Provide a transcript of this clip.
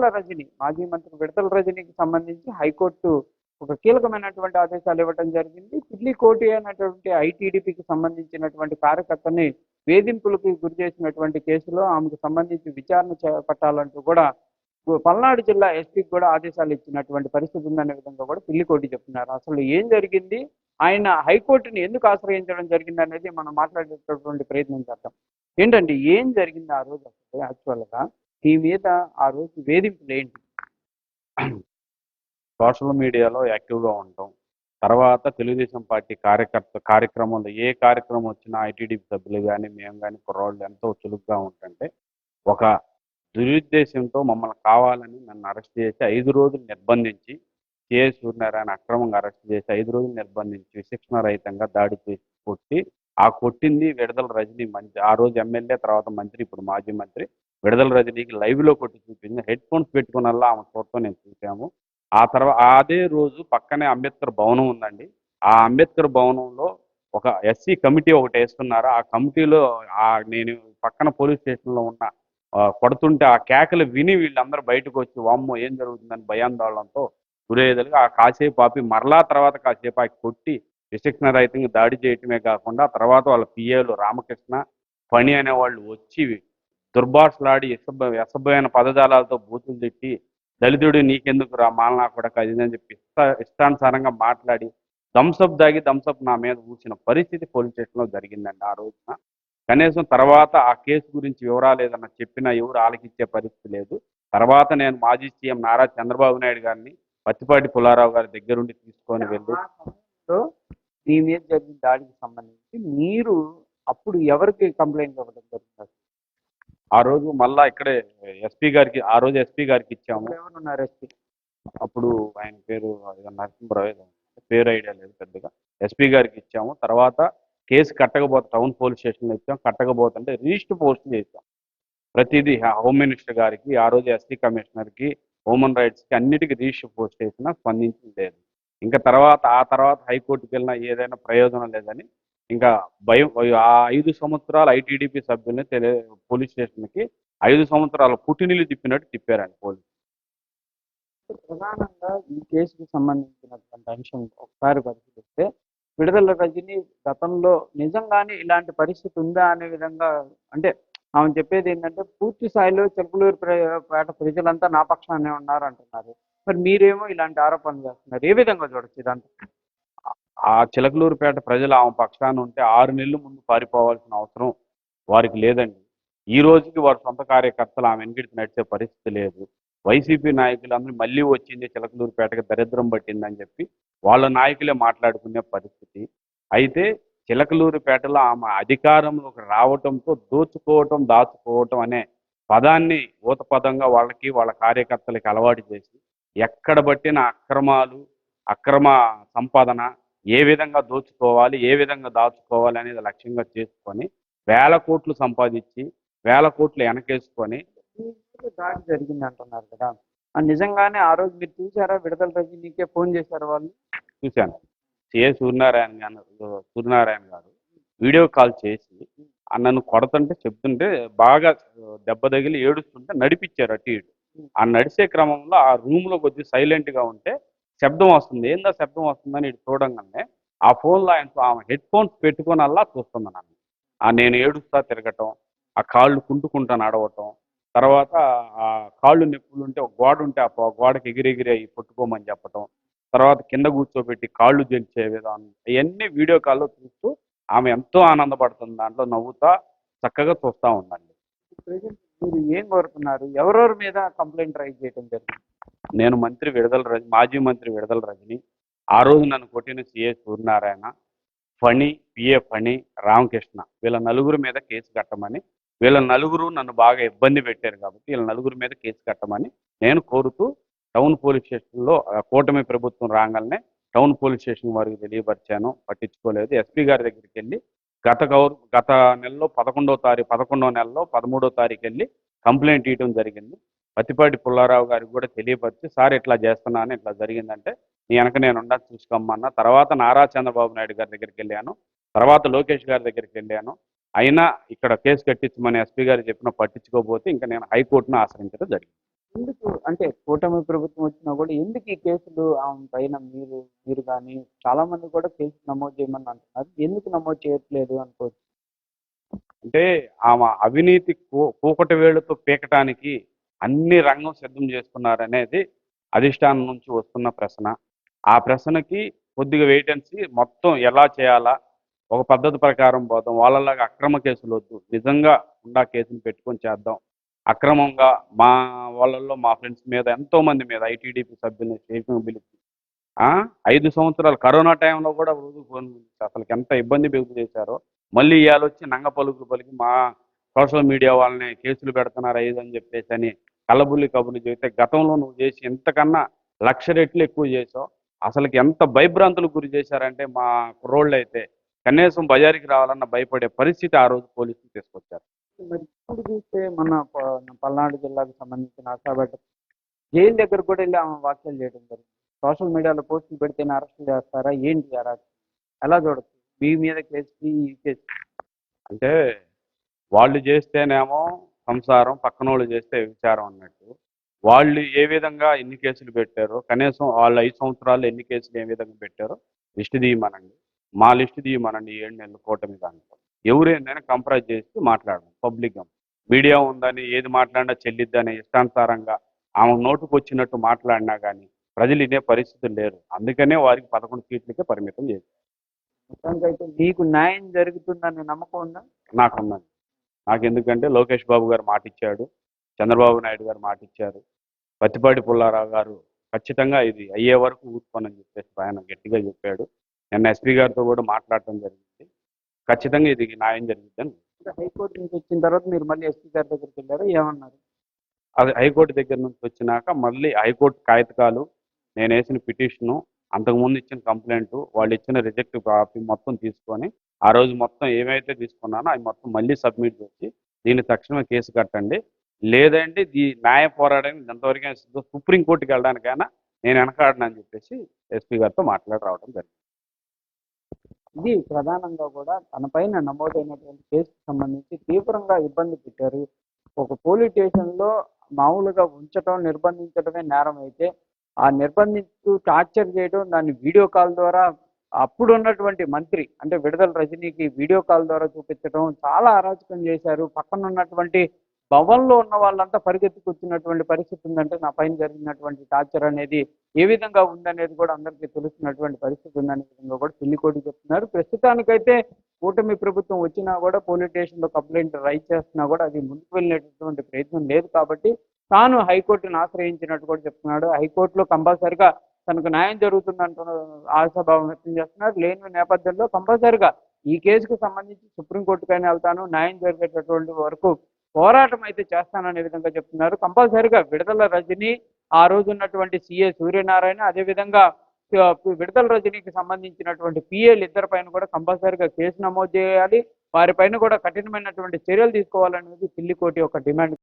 రజని మాజీ మంత్రి విడతల రజనీకి సంబంధించి హైకోర్టు ఒక కీలకమైనటువంటి ఆదేశాలు ఇవ్వడం జరిగింది. ఢిల్లీ కోటి అనేటువంటి ఐటీడీపీకి సంబంధించినటువంటి కార్యకర్తని వేధింపులకు గురి చేసినటువంటి కేసులో ఆమెకు సంబంధించి విచారణ చేపట్టాలంటూ కూడా పల్నాడు జిల్లా ఎస్పీకి కూడా ఆదేశాలు ఇచ్చినటువంటి పరిస్థితి ఉందనే విధంగా కూడా ఢిల్లీ కోర్టు చెప్తున్నారు. అసలు ఏం జరిగింది, ఆయన హైకోర్టుని ఎందుకు ఆశ్రయించడం జరిగింది అనేది మనం మాట్లాడేటటువంటి ప్రయత్నం చేద్దాం. ఏంటంటే ఏం జరిగింది ఆ రోజు అసలు యాక్చువల్గా ఈ మీద ఆ రోజు వేధింపులు ఏంటి? సోషల్ మీడియాలో యాక్టివ్గా ఉంటాం. తర్వాత తెలుగుదేశం పార్టీ కార్యక్రమంలో ఏ కార్యక్రమం వచ్చినా ఐటీడీపీ సభ్యులు కానీ మేము కానీ కుర్రాళ్ళు ఎంతో చురుగ్గా ఉంటుంటే ఒక దురుద్దేశంతో మమ్మల్ని కావాలని నన్ను అరెస్ట్ చేసి 5 రోజులు నిర్బంధించి కేఎస్ సూర్యనారాయణ అక్రమంగా అరెస్ట్ చేసి 5 రోజులు నిర్బంధించి విశిక్షణ రహితంగా దాడి చేసి కొట్టి కొట్టింది విడదల రజనీ మంత్రి, ఆ రోజు ఎమ్మెల్యే తర్వాత మంత్రి, ఇప్పుడు మాజీ మంత్రి విడదల రజనీకి లైవ్లో కొట్టి చూపింది. హెడ్ ఫోన్స్ పెట్టుకున్నల్లా ఆమె చూడటం నేను చూసాము. ఆ తర్వాత అదే రోజు పక్కనే అంబేద్కర్ భవనం ఉందండి. ఆ అంబేద్కర్ భవనంలో ఒక ఎస్సీ కమిటీ ఒకటి వేస్తున్నారు. ఆ కమిటీలో నేను పక్కన పోలీస్ స్టేషన్లో ఉన్న కొడుతుంటే ఆ కేకలు విని వీళ్ళందరూ బయటకు వచ్చి వామ్మో ఏం జరుగుతుందని భయాందోళనతో గురయ్యేదిగా కాసేపు ఆపి మరలా తర్వాత కాసేపు ఆ కొట్టి విశిక్షణ రహితంగా దాడి చేయటమే కాకుండా తర్వాత వాళ్ళ పిఏలు రామకృష్ణ ఫణి అనేవాళ్ళు వచ్చి దుర్భాషలాడి అసభ్యమైన పదజాలాలతో బూతులు తిట్టి దళితుడు నీకెందుకు రా మాలనా కూడా అని చెప్పి ఇష్టానుసారంగా మాట్లాడి థమ్సప్ దాగి థమ్సప్ నా మీద ఊసిన పరిస్థితి పోలీస్ స్టేషన్లో జరిగిందండి ఆ రోజున. కనీసం తర్వాత ఆ కేసు గురించి వివరాలు ఏదన్నా చెప్పినా ఎవరు ఆలకించే పరిస్థితి లేదు. తర్వాత నేను మాజీ సీఎం నారా చంద్రబాబు నాయుడు గారిని పత్తిపాటి పుల్లారావు గారి దగ్గరుండి తీసుకొని వెళ్ళి మీ మీద జరిగిన దాడికి సంబంధించి మీరు అప్పుడు ఎవరికి కంప్లైంట్ ఇవ్వడం జరుగుతుంది? ఆ రోజు మళ్ళా ఇక్కడే ఎస్పీ గారికి ఆ రోజు ఎస్పీ గారికి ఇచ్చాము. ఎవరున్నారు ఎస్పీ? అప్పుడు ఆయన పేరు నరసింహరావు, పేరు ఐడియా లేదు పెద్దగా. ఎస్పీ గారికి ఇచ్చాము. తర్వాత కేసు కట్టకపోతే టౌన్ పోలీస్ స్టేషన్లో ఇచ్చాం. కట్టకపోతుంటే రిజిస్టర్ పోస్ట్ చేసాం. ప్రతిదీ హోమ్ మినిస్టర్ గారికి, ఆ రోజు ఎస్సీ కమిషనర్కి, హ్యూమన్ రైట్స్కి అన్నిటికీ రిజిస్టర్ పోస్ట్ చేసినా స్పందించింది లేదు. ఇంకా ఆ తర్వాత హైకోర్టుకి వెళ్ళినా ఏదైనా ప్రయోజనం లేదని ఇంకా భయం. ఆ 5 సంవత్సరాలు ఐటీడీపీ సభ్యుల్ని పోలీస్ స్టేషన్కి 5 సంవత్సరాల పుట్టినీళ్ళు తిప్పినట్టు తిప్పారండి పోలీసు. ప్రధానంగా ఈ కేసుకు సంబంధించినటువంటి అంశం ఒకసారి పరిశీలిస్తే విడుదల రజని గతంలో నిజంగానే ఇలాంటి పరిస్థితి ఉందా అనే విధంగా, అంటే ఆమె చెప్పేది ఏంటంటే పూర్తి స్థాయిలో చిలకలూరుపేట ప్రజలంతా నా పక్షానే ఉన్నారు అంటున్నారు. మరి మీరేమో ఇలాంటి ఆరోపణలు చేస్తున్నారు. ఏ విధంగా చూడొచ్చు ఇదంతా? ఆ చిలకలూరుపేట ప్రజలు ఆమె పక్షాన ఉంటే 6 నెలల ముందు పారిపోవాల్సిన అవసరం వారికి లేదండి. ఈ రోజుకి వారి సొంత కార్యకర్తలు ఆమె వెనుకడికి నడిచే పరిస్థితి లేదు. వైసీపీ నాయకులందరూ మళ్ళీ వచ్చింది చిలకలూరుపేటకి దరిద్రం పట్టిందని చెప్పి వాళ్ళ నాయకులే మాట్లాడుకునే పరిస్థితి. అయితే చిలకలూరుపేటలో ఆమె అధికారంలోకి రావటంతో దాచుకోవటం అనే పదాన్ని ఊత పదంగా వాళ్ళకి వాళ్ళ కార్యకర్తలకి అలవాటు చేసి ఎక్కడ పట్టిన అక్రమ సంపాదన ఏ విధంగా దోచుకోవాలి, ఏ విధంగా దాచుకోవాలి అనేది లక్ష్యంగా చేసుకొని వేల కోట్లు సంపాదించి వేల కోట్లు వెనకేసుకొని దాడి జరిగింది అంటున్నారు కదా. నిజంగానే ఆ రోజు మీరు చూసారా? విడుదల రజనీకే ఫోన్ చేశారు వాళ్ళు? చూశాను. సూర్యనారాయణ గారు వీడియో కాల్ చేసి నన్ను కొడుతుంటే చెప్తుంటే బాగా దెబ్బ తగిలి ఏడుస్తుంటే నడిపించారు అటు ఇటు. ఆ నడిచే క్రమంలో ఆ రూమ్లో కొద్దిగా సైలెంట్గా ఉంటే శబ్దం వస్తుంది. ఏందా శబ్దం వస్తుందని ఇటు చూడంగానే ఆ ఫోన్లో ఆమె హెడ్ ఫోన్స్ పెట్టుకొని అలా చూస్తుంది నన్ను. నేను ఏడుస్తా తిరగటం, ఆ కాళ్ళు కుంటుకుంటా నడవటం, తర్వాత ఆ కాళ్ళు నొప్పులుంటే ఒక గోడ ఉంటే ఆ గోడకి ఎగిరెగిరి పట్టుకోమని చెప్పటం, తర్వాత కింద కూర్చోబెట్టి కాళ్ళు జంచే విధానం, ఇవన్నీ వీడియో కాల్లో చూస్తూ ఆమె ఎంతో ఆనందపడుతుంది. దాంట్లో నవ్వుతా చక్కగా చూస్తూ ఉందండి. మీరు ఏం కోరుతున్నారు? ఎవరెవరి మీద కంప్లైంట్ రైజ్ చేయడం జరిగింది? నేను మాజీ మంత్రి విడదల రజని, ఆ రోజు నన్ను కొట్టిన సిఏ సూర్యనారాయణ, పిఏ ఫణి, రామకృష్ణ, వీళ్ళ నలుగురు మీద కేసు కట్టమని, వీళ్ళ నలుగురు నన్ను బాగా ఇబ్బంది పెట్టారు కాబట్టి వీళ్ళ నలుగురు మీద కేసు కట్టమని నేను కోరుతూ టౌన్ పోలీస్ స్టేషన్లో కూటమి ప్రభుత్వం రాగానే టౌన్ పోలీస్ స్టేషన్ వారికి తెలియపరిచాను. పట్టించుకోలేదు. ఎస్పీ గారి దగ్గరికి వెళ్ళి గత నెలలో 11వ నెలలో 13వ తారీఖు వెళ్ళి కంప్లైంట్ ఇవ్వడం జరిగింది. పత్తిపాటి పుల్లారావు గారికి కూడా తెలియపరిచి సార్ ఇట్లా చేస్తున్నాను, ఇట్లా జరిగిందంటే నీ వెనక నేను ఉండా చూసుకోమన్నా. తర్వాత నారా చంద్రబాబు నాయుడు గారి దగ్గరికి వెళ్ళాను. తర్వాత లోకేష్ గారి దగ్గరికి వెళ్ళాను. అయినా ఇక్కడ కేసు కట్టించమని ఎస్పీ గారు చెప్పినా పట్టించుకోకపోతే ఇంకా నేను హైకోర్టును ఆశ్రయించడం జరిగింది. ఎందుకు అంటే కూటమి ప్రభుత్వం వచ్చినా కూడా ఎందుకు ఈ కేసులు ఆమె పైన మీరు కానీ చాలా మంది కూడా కేసు నమోదు చేయమని అంటున్నారు. ఎందుకు నమోదు చేయట్లేదు అనుకోవచ్చు. అంటే ఆమె అవినీతి కూకటి వేళ్లతో పీకటానికి అన్ని రంగం సిద్ధం చేసుకున్నారనేది అధిష్టానం నుంచి వస్తున్న ప్రశ్న. ఆ ప్రశ్నకి కొద్దిగా వెయిట్ అండ్ సీ, మొత్తం ఎలా చేయాలా, ఒక పద్ధతి ప్రకారం పోదాం. వాళ్ళలాగా అక్రమ కేసులు వద్దు, నిజంగా ఉండా కేసులు పెట్టుకొని చేద్దాం. అక్రమంగా మా వాళ్ళల్లో మా ఫ్రెండ్స్ మీద ఎంతో మంది మీద ఐటీడీపీ సభ్యుల్ని స్టేషన్ పిలిచి 5 సంవత్సరాలు కరోనా టైంలో కూడా రోజు ఫోన్ అసలు ఎంత ఇబ్బంది చేశారో, మళ్ళీ ఇవాళ వచ్చి నంగ పలుకులు పలికి మా సోషల్ మీడియా వాళ్ళని కేసులు పెడుతున్నారు అయ్యేది అని చెప్పేసి అని కళ్ళబుల్లి కబుర్లు చెబితే, గతంలో నువ్వు చేసి ఇంతకన్నా 1,00,000 రెట్లు ఎక్కువ చేసావు. అసలుకి ఎంత భయభ్రాంతులకు గురి చేశారంటే మా కుర్రోళ్ళు అయితే కనీసం బజారుకి రావాలన్న భయపడే పరిస్థితి ఆ రోజు పోలీసులు తీసుకొచ్చారు. మరి ఇప్పుడు చూస్తే మన పల్నాడు జిల్లాకు సంబంధించిన ఆశాబెట్ట జైలు దగ్గర కూడా వెళ్ళి ఆమె వ్యాఖ్యలు చేయడం జరిగింది. సోషల్ మీడియాలో పోస్టులు పెడితేనే అరెస్ట్ చేస్తారా ఏంటి అరెస్ట్ ఎలా చూడొచ్చు మీ మీద కేసుకి ఈ కేసు? అంటే వాళ్ళు చేస్తేనేమో సంసారం, పక్కనోళ్ళు చేస్తే విచారం అన్నట్టు. వాళ్ళు ఏ విధంగా ఎన్ని కేసులు పెట్టారో, కనీసం వాళ్ళు 5 సంవత్సరాలు ఎన్ని కేసులు ఏ విధంగా పెట్టారో లిస్టు తీయమనండి. మా లిస్టు తీయమనండి 7 నెలల కూటమి దాంట్లో. ఎవరేందని కంప్రైజ్ చేసి మాట్లాడడం పబ్లిక్గా. మీడియా ఉందని ఏది మాట్లాడినా చెల్లిద్దని ఇష్టానుసారంగా ఆమె నోటుకు వచ్చినట్టు మాట్లాడినా కానీ ప్రజలు ఇదే పరిస్థితులు లేరు. అందుకనే వారికి 11 సీట్లకే పరిమితం చేశారు. మొత్తానికైతే మీకు న్యాయం జరుగుతుందనే నమ్మకం ఉందా? నాకున్నది. నాకు ఎందుకంటే లోకేష్ బాబు గారు మాట ఇచ్చాడు, చంద్రబాబు నాయుడు గారు మాట ఇచ్చారు, పత్తిపాటి పుల్లారావు గారు ఖచ్చితంగా ఇది అయ్యే వరకు ఊరుకోనని చెప్పేసి ఆయన గట్టిగా చెప్పాడు. నిన్న ఎస్పీ గారితో కూడా మాట్లాడటం జరిగింది. ఖచ్చితంగా ఇది న్యాయం జరిగిద్దని. హైకోర్టు నుంచి వచ్చిన తర్వాత మీరు మళ్ళీ ఎస్పీ గారి దగ్గరికి వెళ్ళారు, ఏమన్నారు? అది హైకోర్టు దగ్గర నుంచి వచ్చినాక మళ్ళీ హైకోర్టు కాగితాలు, నేను వేసిన పిటిషను, అంతకుముందు ఇచ్చిన కంప్లైంట్, వాళ్ళు ఇచ్చిన రిజెక్ట్ కాపీ మొత్తం తీసుకొని ఆ రోజు మొత్తం ఏమైతే తీసుకున్నానో అవి మొత్తం మళ్ళీ సబ్మిట్ చేసి దీన్ని తక్షణమే కేసు కట్టండి, లేదంటే న్యాయ పోరాటానికి ఎంతవరకు సుప్రీంకోర్టుకి వెళ్ళడానికైనా నేను వెనకాడనని చెప్పేసి ఎస్పీ గారితో మాట్లాడి రావడం జరిగింది. ఇది ప్రధానంగా కూడా తన పైన నమోదైనటువంటి కేసుకు సంబంధించి తీవ్రంగా ఇబ్బంది పెట్టారు. ఒక పోలీస్ స్టేషన్లో మామూలుగా ఉంచడం, నిర్బంధించడమే నేరం అయితే ఆ నిర్బంధించు టార్చర్ చేయడం, దాన్ని వీడియో కాల్ ద్వారా అప్పుడున్నటువంటి మంత్రి అంటే విడుదల రజనీకి వీడియో కాల్ ద్వారా చూపించడం, చాలా అరాచకం చేశారు. పక్కన ఉన్నటువంటి భవన్లో ఉన్న వాళ్ళంతా పరిగెత్తుకొచ్చినటువంటి పరిస్థితి ఉందంటే నా పైన జరిగినటువంటి టార్చర్ అనేది ఏ విధంగా ఉందనేది కూడా అందరికీ తెలుస్తున్నటువంటి పరిస్థితి ఉందనే విధంగా కూడా పెళ్లికోటి చెప్తున్నారు. ప్రస్తుతానికైతే కూటమి ప్రభుత్వం వచ్చినా కూడా పోలీస్ స్టేషన్లో కంప్లైంట్ రైజ్ చేస్తున్నా కూడా అది ముందుకు వెళ్ళినటువంటి ప్రయత్నం లేదు కాబట్టి తాను హైకోర్టును ఆశ్రయించినట్టు కూడా చెప్తున్నాడు. హైకోర్టులో కంపల్సరిగా తనకు న్యాయం జరుగుతుందంటున్న ఆశాభావం వ్యక్తం చేస్తున్నారు. లేని నేపథ్యంలో కంపల్సరిగా ఈ కేసుకు సంబంధించి సుప్రీంకోర్టుకైనా వెళ్తాను, న్యాయం జరిగేటటువంటి వరకు పోరాటం అయితే చేస్తాననే విధంగా చెప్తున్నారు. కంపల్సరిగా విడుదల రజని, ఆ రోజు ఉన్నటువంటి సిఏ సూర్యనారాయణ, అదేవిధంగా విడుదల రజనీకి సంబంధించినటువంటి పిఏలు ఇద్దరి పైన కూడా కంపల్సరిగా కేసు నమోదు చేయాలి, వారిపైన కూడా కఠినమైనటువంటి చర్యలు తీసుకోవాలనేది పిల్లికోటి యొక్క డిమాండ్.